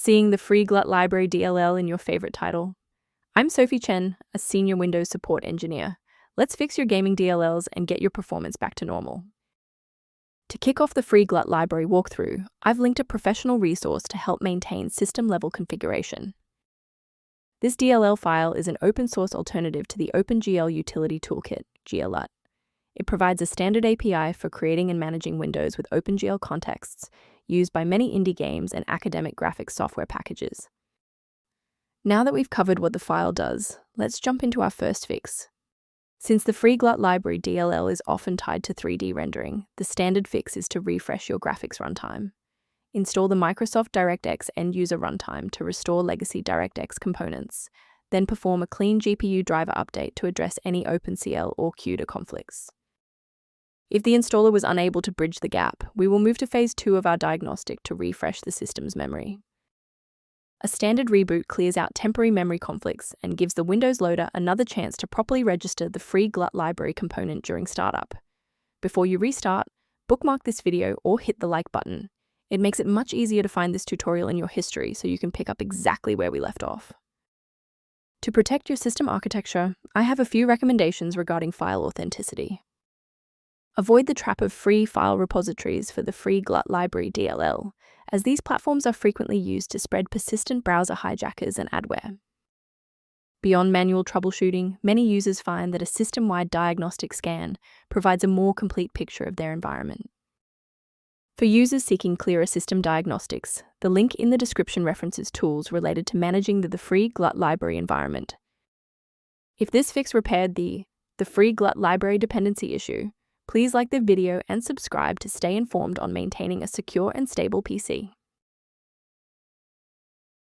Seeing the Freeglut library DLL in your favorite title? I'm Sophie Chen, a senior Windows support engineer. Let's fix your gaming DLLs and get your performance back to normal. To kick off the Freeglut library walkthrough, I've linked a professional resource to help maintain system-level configuration. This DLL file is an open-source alternative to the OpenGL Utility Toolkit, GLUT. It provides a standard API for creating and managing windows with OpenGL contexts, used by many indie games and academic graphics software packages. Now that we've covered what the file does, let's jump into our first fix. Since the Freeglut library DLL is often tied to 3D rendering, the standard fix is to refresh your graphics runtime. Install the Microsoft DirectX end-user runtime to restore legacy DirectX components, then perform a clean GPU driver update to address any OpenCL or CUDA conflicts. If the installer was unable to bridge the gap, we will move to phase 2 of our diagnostic to refresh the system's memory. A standard reboot clears out temporary memory conflicts and gives the Windows loader another chance to properly register the Freeglut library component during startup. Before you restart, bookmark this video or hit the like button. It makes it much easier to find this tutorial in your history so you can pick up exactly where we left off. To protect your system architecture, I have a few recommendations regarding file authenticity. Avoid the trap of free file repositories for the Freeglut library DLL, as these platforms are frequently used to spread persistent browser hijackers and adware. Beyond manual troubleshooting, many users find that a system-wide diagnostic scan provides a more complete picture of their environment. For users seeking clearer system diagnostics, the link in the description references tools related to managing the Freeglut library environment. If this fix repaired the Freeglut library dependency issue, please like the video and subscribe to stay informed on maintaining a secure and stable PC.